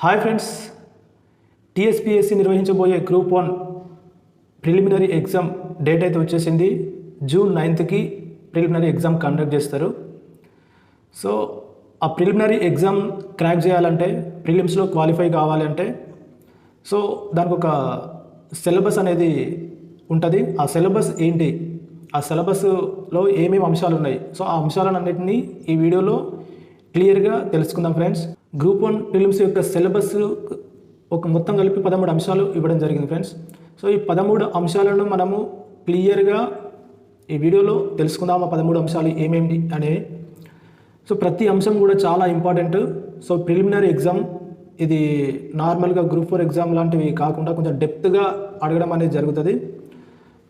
Hi friends, TSPSC నిర్వహించబోయే group 1 preliminary exam date అయితే వచ్చేసింది. జూన్ 9కి ప్రిలిమినరీ ఎగ్జామ్ కండక్ట్ చేస్తారు. సో ఆ ప్రిలిమినరీ ఎగ్జామ్ క్రాక్ చేయాలంటే, ప్రిలిమ్స్లో క్వాలిఫై కావాలంటే సో దానికి ఒక సిలబస్ అనేది ఉంటుంది. ఆ సిలబస్ ఏంటి, ఆ సిలబస్లో ఏమేమి అంశాలు ఉన్నాయి, సో ఆ అంశాలన్నింటినీ ఈ వీడియోలో క్లియర్గా తెలుసుకుందాం ఫ్రెండ్స్. గ్రూప్ 1 ప్రిలిమ్స్ యొక్క సిలబస్ ఒక మొత్తం కలిపి 13 అంశాలు ఇవ్వడం జరిగింది ఫ్రెండ్స్. సో ఈ 13 అంశాలను మనము క్లియర్గా ఈ వీడియోలో తెలుసుకుందాం. ఆ 13 అంశాలు ఏమేమి అనేవి. సో ప్రతి అంశం కూడా చాలా ఇంపార్టెంట్. సో ప్రిలిమినరీ ఎగ్జామ్ ఇది నార్మల్గా గ్రూప్ 4 ఎగ్జామ్ లాంటివి కాకుండా కొంచెం డెప్త్గా అడగడం అనేది జరుగుతుంది.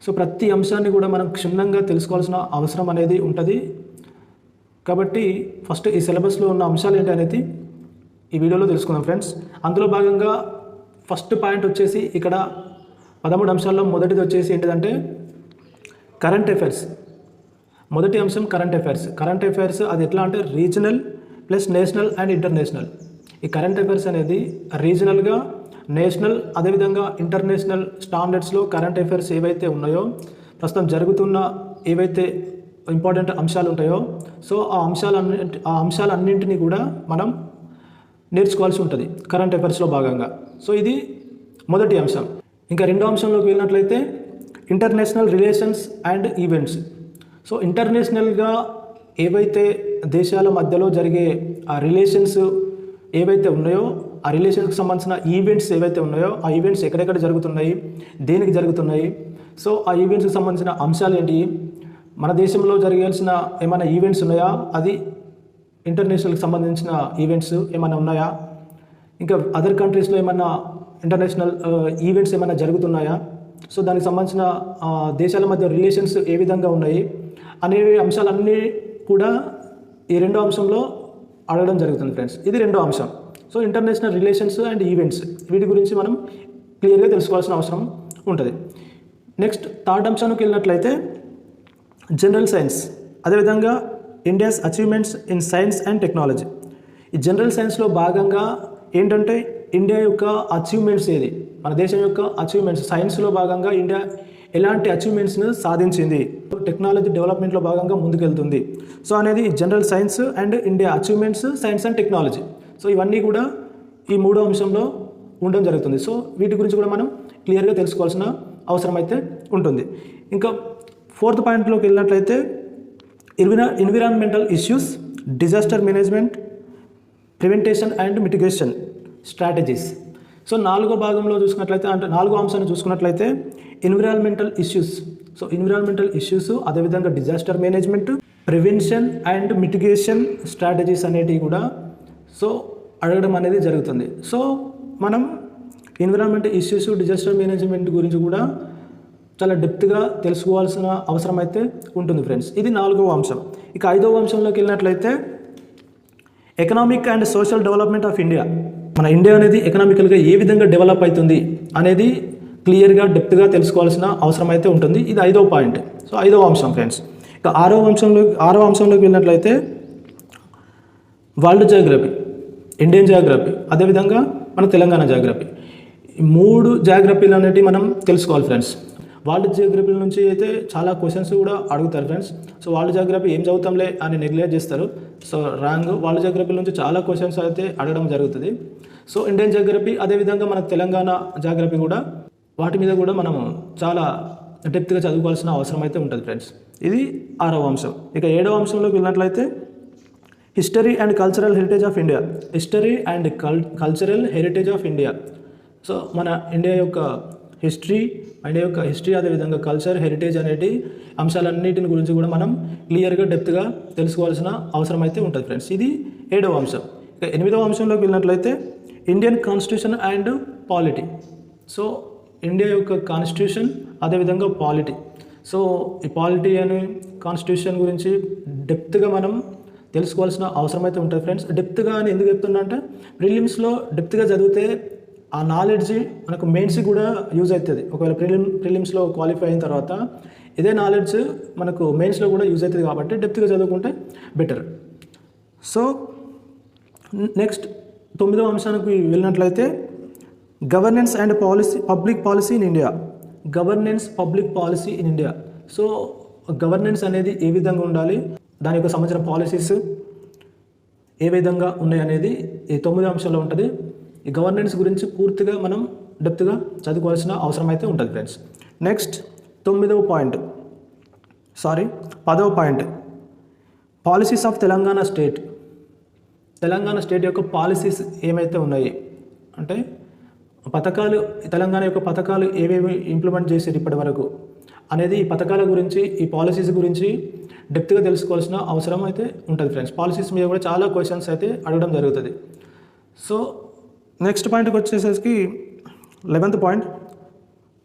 సో ప్రతి అంశాన్ని కూడా మనం క్షుణ్ణంగా తెలుసుకోవాల్సిన అవసరం అనేది ఉంటుంది. కాబట్టి ఫస్ట్ ఈ సిలబస్లో ఉన్న అంశాలు ఏంటి అనేది ఈ వీడియోలో తెలుసుకుందాం ఫ్రెండ్స్. అందులో భాగంగా ఫస్ట్ పాయింట్ వచ్చేసి ఇక్కడ 13 అంశాల్లో మొదటిది వచ్చేసి ఏంటిదంటే కరెంట్ అఫైర్స్. మొదటి అంశం కరెంట్ అఫైర్స్. కరెంట్ అఫైర్స్ అది ఎట్లా అంటే regional plus national and international. ఈ కరెంట్ అఫైర్స్ అనేది రీజనల్గా, నేషనల్, అదేవిధంగా ఇంటర్నేషనల్ స్టాండర్డ్స్లో కరెంట్ అఫైర్స్ ఏవైతే ఉన్నాయో, ప్రస్తుతం జరుగుతున్న ఏవైతే ఇంపార్టెంట్ అంశాలు ఉంటాయో, సో ఆ అంశాలన్నింటినీ కూడా మనం నేర్చుకోవాల్సి ఉంటుంది కరెంట్ అఫైర్స్లో భాగంగా. సో ఇది మొదటి అంశం. ఇంకా రెండో అంశంలోకి వెళ్ళినట్లయితే international relations and events. So ఇంటర్నేషనల్గా ఏవైతే దేశాల మధ్యలో జరిగే ఆ రిలేషన్స్ ఏవైతే ఉన్నాయో, ఆ రిలేషన్స్కి సంబంధించిన ఈవెంట్స్ ఏవైతే ఉన్నాయో, ఆ ఈవెంట్స్ ఎక్కడెక్కడ జరుగుతున్నాయి, దేనికి జరుగుతున్నాయి, సో ఆ ఈవెంట్స్కి సంబంధించిన అంశాలు ఏంటి, మన దేశంలో జరగాల్సిన ఏమైనా ఈవెంట్స్ ఉన్నాయా, అది ఇంటర్నేషనల్కి సంబంధించిన ఈవెంట్స్ ఏమైనా ఉన్నాయా, ఇంకా అదర్ కంట్రీస్లో ఏమైనా ఇంటర్నేషనల్ ఈవెంట్స్ ఏమైనా జరుగుతున్నాయా, సో దానికి సంబంధించిన దేశాల మధ్య రిలేషన్స్ ఏ విధంగా ఉన్నాయి అనే అంశాలన్నీ కూడా ఈ రెండో అంశంలో అడగడం జరుగుతుంది ఫ్రెండ్స్. ఇది రెండో అంశం. So international relations and events, వీటి గురించి మనం క్లియర్గా తెలుసుకోవాల్సిన అవసరం ఉంటుంది. నెక్స్ట్ థర్డ్ అంశానికి వెళ్ళినట్లయితే జనరల్ సైన్స్, అదేవిధంగా India's achievements in science and technology. ఈ జనరల్ సైన్స్లో భాగంగా ఏంటంటే ఇండియా యొక్క అచీవ్మెంట్స్ ఏది, మన దేశం యొక్క అచీవ్మెంట్స్, సైన్స్లో భాగంగా ఇండియా ఎలాంటి అచీవ్మెంట్స్ను సాధించింది, టెక్నాలజీ డెవలప్మెంట్లో భాగంగా ముందుకెళ్తుంది, సో అనేది general science and India achievements, science and technology. So ఇవన్నీ కూడా ఈ మూడో అంశంలో ఉండడం జరుగుతుంది. సో వీటి గురించి కూడా మనం క్లియర్గా తెలుసుకోవాల్సిన అవసరం అయితే ఉంటుంది. ఇంకా ఫోర్త్ పాయింట్లోకి వెళ్ళినట్లయితే environmental issues, disaster management, preventation and mitigation strategies. So నాలుగో భాగంలో చూసుకున్నట్లయితే, అంటే నాలుగో అంశాన్ని చూసుకున్నట్లయితే environmental issues. So environmental issues, అదేవిధంగా disaster management, prevention and mitigation strategies అనేటివి కూడా సో అడగడం అనేది జరుగుతుంది. సో మనం ఎన్విరాన్మెంటల్ ఇష్యూస్, డిజాస్టర్ మేనేజ్మెంట్ గురించి కూడా చాలా డెప్త్గా తెలుసుకోవాల్సిన అవసరం అయితే ఉంటుంది ఫ్రెండ్స్. ఇది నాలుగవ అంశం. ఇక ఐదవ అంశంలోకి వెళ్ళినట్లయితే economic and social development of India. మన ఇండియా అనేది ఎకనామికల్గా ఏ విధంగా డెవలప్ అవుతుంది అనేది క్లియర్గా డెప్త్గా తెలుసుకోవాల్సిన అవసరం అయితే ఉంటుంది. ఇది ఐదవ పాయింట్. సో ఐదవ అంశం ఫ్రెండ్స్. ఇక ఆరవ అంశంలోకి వెళ్ళినట్లయితే వరల్డ్ జియోగ్రఫీ, ఇండియన్ జియోగ్రఫీ, అదేవిధంగా మన తెలంగాణ జియోగ్రఫీ. ఈ మూడు జియోగ్రఫీలు అనేటివి మనం తెలుసుకోవాలి ఫ్రెండ్స్. వరల్డ్ జియోగ్రఫీ నుంచి అయితే చాలా క్వశ్చన్స్ కూడా అడుగుతారు ఫ్రెండ్స్. సో వరల్డ్ జియోగ్రఫీ ఏం చదువుతాంలే అని నెగ్లెక్ట్ చేస్తారు. So wrong. వరల్డ్ జియోగ్రఫీ నుంచి చాలా క్వశ్చన్స్ అయితే అడగడం జరుగుతుంది. సో ఇండియన్ జియోగ్రఫీ, అదేవిధంగా మన తెలంగాణ జియోగ్రఫీ కూడా, వాటి మీద కూడా మనం చాలా డెప్త్గా చదువుకోవాల్సిన అవసరం అయితే ఉంటుంది ఫ్రెండ్స్. ఇది ఆరవ అంశం. ఇక ఏడవ అంశంలోకి వెళ్ళినట్లయితే history and cultural heritage of India. History and cultural heritage of India. So మన ఇండియా యొక్క హిస్టరీ, అదేవిధంగా కల్చర్, హెరిటేజ్ అనేటి అంశాలన్నిటిని గురించి కూడా మనం క్లియర్గా డెప్త్గా తెలుసుకోవాల్సిన అవసరం అయితే ఉంటుంది ఫ్రెండ్స్. ఇది ఏడవ అంశం. ఇక ఎనిమిదవ అంశంలోకి వెళ్ళినట్లయితే Indian constitution and polity. So India యొక్క కాన్స్టిట్యూషన్, అదేవిధంగా పాలిటీ. సో ఈ పాలిటీ అని కాన్స్టిట్యూషన్ గురించి డెప్త్గా మనం తెలుసుకోవాల్సిన అవసరం అయితే ఉంటుంది ఫ్రెండ్స్. డెప్త్గా అని ఎందుకు చెప్తున్నా అంటే ప్రిలిమ్స్లో డెప్త్గా చదివితే ఆ నాలెడ్జ్ మనకు మెయిన్స్కి కూడా యూజ్ అవుతుంది. ఒకవేళ ప్రిలిమ్స్లో క్వాలిఫై అయిన తర్వాత ఇదే నాలెడ్జ్ మనకు మెయిన్స్లో కూడా యూజ్ అవుతుంది. కాబట్టి డెప్త్గా చదువుకుంటే బెటర్. సో నెక్స్ట్ 9వ అంశానికి వెళ్ళినట్లయితే governance and policy, public policy in India. Governance, public policy in India. So governance అనేది ఏ విధంగా ఉండాలి, దాని యొక్క సంబంధించిన పాలసీస్ ఏ విధంగా ఉన్నాయి అనేది ఈ 9వ అంశంలో ఉంటుంది. ఈ గవర్నెన్స్ గురించి పూర్తిగా మనం డెప్త్గా చదువుకోవాల్సిన అవసరం అయితే ఉంటుంది ఫ్రెండ్స్. నెక్స్ట్ 10వ point policies of Telangana state. Telangana state యొక్క పాలసీస్ ఏమైతే ఉన్నాయి అంటే పథకాలు, తెలంగాణ యొక్క పథకాలు ఏవేవి ఇంప్లిమెంట్ చేసేది ఇప్పటి వరకు అనేది, ఈ పథకాల గురించి, ఈ పాలసీస్ గురించి డెప్త్గా తెలుసుకోవాల్సిన అవసరం అయితే ఉంటుంది ఫ్రెండ్స్. పాలసీస్ మీద కూడా చాలా క్వశ్చన్స్ అయితే అడగడం జరుగుతుంది. సో నెక్స్ట్ పాయింట్కి వచ్చేసరికి 11th point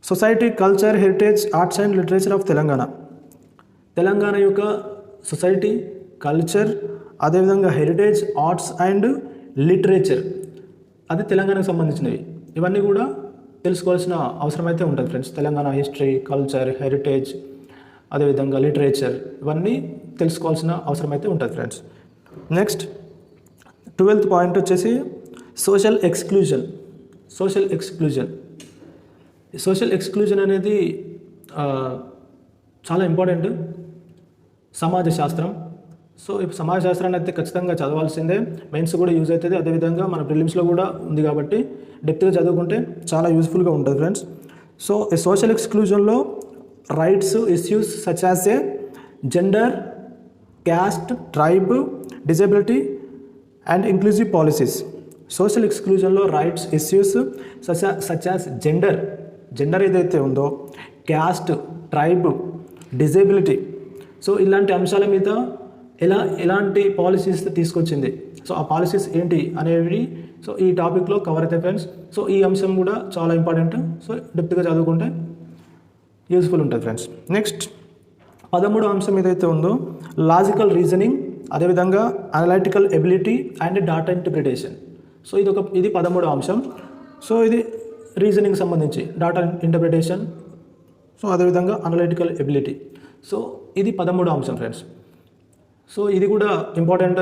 society, culture, heritage, arts and literature of Telangana. Telangana యొక్క సొసైటీ, కల్చర్, అదేవిధంగా హెరిటేజ్, ఆర్ట్స్ అండ్ లిటరేచర్, అది తెలంగాణకు సంబంధించినవి. ఇవన్నీ కూడా తెలుసుకోవాల్సిన అవసరం అయితే ఉంటుంది friends. Telangana history, culture, heritage, అదేవిధంగా లిటరేచర్, ఇవన్నీ తెలుసుకోవాల్సిన అవసరం అయితే ఉంటుంది ఫ్రెండ్స్. నెక్స్ట్ 12th పాయింట్ వచ్చేసి సోషల్ ఎక్స్క్లూజన్. సోషల్ ఎక్స్క్లూజన్ అనేది చాలా ఇంపార్టెంట్. సమాజ శాస్త్రం. సో ఇప్పుడు సమాజ శాస్త్రాన్ని అయితే ఖచ్చితంగా చదవాల్సిందే, మెయిన్స్ కూడా యూజ్ అవుతుంది, అదేవిధంగా మన ప్రిలిమ్స్లో కూడా ఉంది కాబట్టి డెప్త్గా చదువుకుంటే చాలా యూస్ఫుల్గా ఉంటుంది ఫ్రెండ్స్. సో ఈ సోషల్ ఎక్స్క్లూజన్లో rights, issues such as a gender, caste, tribe, disability and inclusive policies. Social ఎక్స్క్లూజన్లో rights, issues such as gender ఏదైతే ఉందో, క్యాస్ట్, ట్రైబ్, డిజబిలిటీ, సో ఇలాంటి అంశాల మీద ఎలాంటి పాలసీస్ తీసుకొచ్చింది, సో ఆ పాలసీస్ ఏంటి అనేవి సో ఈ టాపిక్లో కవర్ అవుతాయి ఫ్రెండ్స్. సో ఈ అంశం కూడా చాలా ఇంపార్టెంట్. సో డెప్త్గా చదువుకుంటే యూస్ఫుల్ ఉంటుంది ఫ్రెండ్స్. నెక్స్ట్ 13వ అంశం ఏదైతే ఉందో లాజికల్ రీజనింగ్, అదేవిధంగా analytical ability and data interpretation. So ఇది 13వ అంశం. సో ఇది రీజనింగ్ సంబంధించి డాటా ఇంటర్ప్రిటేషన్, సో అదేవిధంగా అనలైటికల్ ఎబిలిటీ. సో ఇది 13వ అంశం ఫ్రెండ్స్. సో ఇది కూడా ఇంపార్టెంట్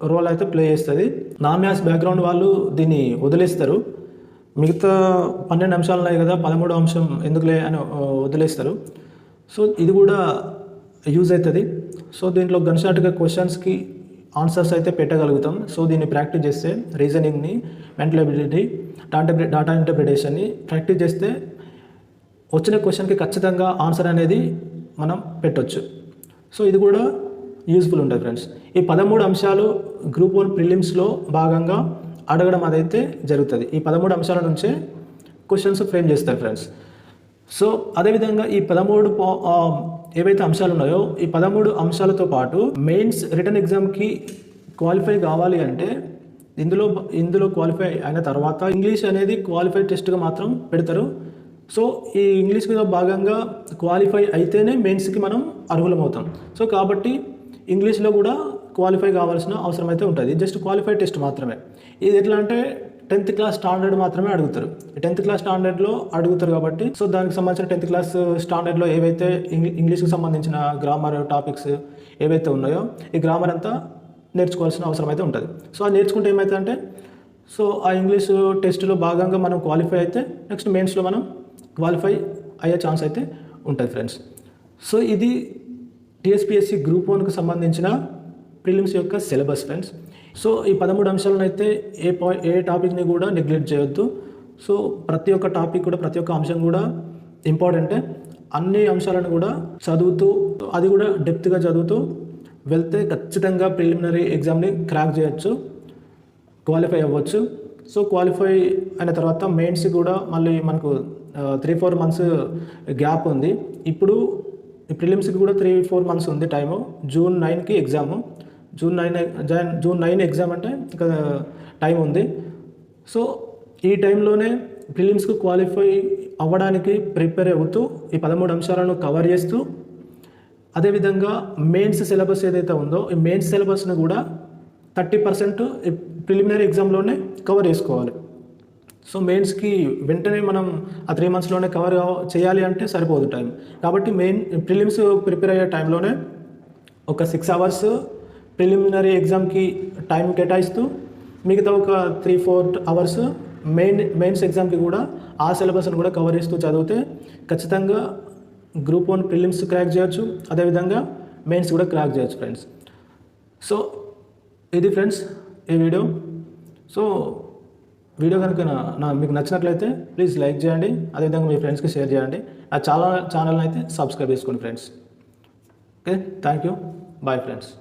రోల్ అయితే ప్లే చేస్తుంది. నాన్ మ్యాథ్స్ బ్యాక్గ్రౌండ్ వాళ్ళు దీన్ని వదిలేస్తారు. మిగతా 12 అంశాలు ఉన్నాయి కదా, 13వ అంశం ఎందుకులే అని వదిలేస్తారు. సో ఇది కూడా యూజ్ అవుతుంది. సో దీంట్లో గన్షాట్గా క్వశ్చన్స్కి ఆన్సర్స్ అయితే పెట్టగలుగుతాం. సో దీన్ని ప్రాక్టీస్ చేస్తే, రీజనింగ్ని, మెంటల్ ఎబిలిటీ, డాటా ఇంటర్ప్రిటేషన్ని ప్రాక్టీస్ చేస్తే వచ్చిన క్వశ్చన్కి ఖచ్చితంగా ఆన్సర్ అనేది మనం పెట్టవచ్చు. సో ఇది కూడా యూస్ఫుల్ ఉంటుంది ఫ్రెండ్స్. ఈ 13 అంశాలు గ్రూప్ 1 ప్రిలిమ్స్లో భాగంగా అడగడం అదైతే జరుగుతుంది. ఈ 13 అంశాల నుంచే క్వశ్చన్స్ ఫ్రేమ్ చేస్తారు ఫ్రెండ్స్. సో అదేవిధంగా ఈ 13 ఏవైతే అంశాలు ఉన్నాయో, ఈ 13 అంశాలతో పాటు మెయిన్స్ రిటర్న్ ఎగ్జామ్కి క్వాలిఫై కావాలి అంటే ఇందులో క్వాలిఫై అయిన తర్వాత ఇంగ్లీష్ అనేది క్వాలిఫై టెస్ట్గా మాత్రం పెడతారు. సో ఈ ఇంగ్లీష్లో భాగంగా క్వాలిఫై అయితేనే మెయిన్స్కి మనం అర్హులమవుతాం. సో కాబట్టి ఇంగ్లీష్లో కూడా క్వాలిఫై కావాల్సిన అవసరం అయితే ఉంటుంది. జస్ట్ క్వాలిఫై టెస్ట్ మాత్రమే. ఇది ఎట్లా అంటే 10th క్లాస్ స్టాండర్డ్ మాత్రమే అడుగుతారు. 10th క్లాస్ స్టాండర్డ్లో అడుగుతారు కాబట్టి సో దానికి సంబంధించిన 10th క్లాస్ స్టాండర్డ్లో ఏవైతే ఇంగ్లీష్కి సంబంధించిన గ్రామర్ టాపిక్స్ ఏవైతే ఉన్నాయో, ఈ గ్రామర్ అంతా నేర్చుకోవాల్సిన అవసరం అయితే ఉంటుంది. సో అది నేర్చుకుంటే ఏమవుతుందంటే, సో ఆ ఇంగ్లీష్ టెస్ట్లో భాగంగా మనం క్వాలిఫై అయితే నెక్స్ట్ మెయిన్స్లో మనం క్వాలిఫై అయ్యే ఛాన్స్ అయితే ఉంటుంది ఫ్రెండ్స్. సో ఇది టీఎస్పీఎస్సీ గ్రూప్ 1కి సంబంధించిన ప్రిలిమ్స్ యొక్క సిలబస్ ఫ్రెండ్స్. సో ఈ 13 అంశాలను అయితే ఏ టాపిక్ని కూడా నెగ్లెక్ట్ చేయొద్దు. సో ప్రతి ఒక్క టాపిక్ కూడా, ప్రతి ఒక్క అంశం కూడా ఇంపార్టెంటే. అన్ని అంశాలను కూడా చదువుతూ, అది కూడా డెప్త్గా చదువుతూ వెళ్తే ఖచ్చితంగా ప్రిలిమినరీ ఎగ్జామ్ని క్రాక్ చేయొచ్చు, క్వాలిఫై అవ్వచ్చు. సో క్వాలిఫై అయిన తర్వాత మెయిన్స్ కూడా మళ్ళీ మనకు 3-4 మంత్స్ గ్యాప్ ఉంది. ఇప్పుడు ప్రిలిమ్స్కి కూడా 3-4 మంత్స్ ఉంది టైము. June 9కి ఎగ్జాము. June 9 ఎగ్జామ్ అంటే ఇంకా టైం ఉంది. సో ఈ టైంలోనే ప్రిలిమ్స్కి క్వాలిఫై అవ్వడానికి ప్రిపేర్ అవుతూ ఈ 13 అంశాలను కవర్ చేస్తూ, అదేవిధంగా మెయిన్స్ సిలబస్ ఏదైతే ఉందో ఈ మెయిన్స్ సిలబస్ను కూడా 30% ప్రిలిమినరీ ఎగ్జామ్లోనే కవర్ చేసుకోవాలి. సో మెయిన్స్కి వెంటనే మనం ఆ 3 మంత్స్లోనే కవర్ చేయాలి అంటే సరిపోదు టైం. కాబట్టి ప్రిలిమ్స్ ప్రిపేర్ అయ్యే టైంలోనే ఒక 6 hours ప్రిలిమినరీ ఎగ్జామ్కి టైం కేటాయిస్తూ మిగతా ఒక 3-4 అవర్స్ మెయిన్స్ ఎగ్జామ్కి కూడా ఆ సిలబస్ని కూడా కవర్ చేస్తూ చదివితే ఖచ్చితంగా గ్రూప్ 1 ప్రిలిమ్స్ క్రాక్ చేయొచ్చు, అదేవిధంగా మెయిన్స్ కూడా క్రాక్ చేయొచ్చు ఫ్రెండ్స్. సో ఇది ఫ్రెండ్స్ ఈ వీడియో. సో వీడియో కనుక మీకు నచ్చినట్లయితే ప్లీజ్ లైక్ చేయండి, అదేవిధంగా మీ ఫ్రెండ్స్కి షేర్ చేయండి. నా ఛానల్ని అయితే సబ్స్క్రైబ్ చేసుకోండి friends. Okay, thank you, bye friends.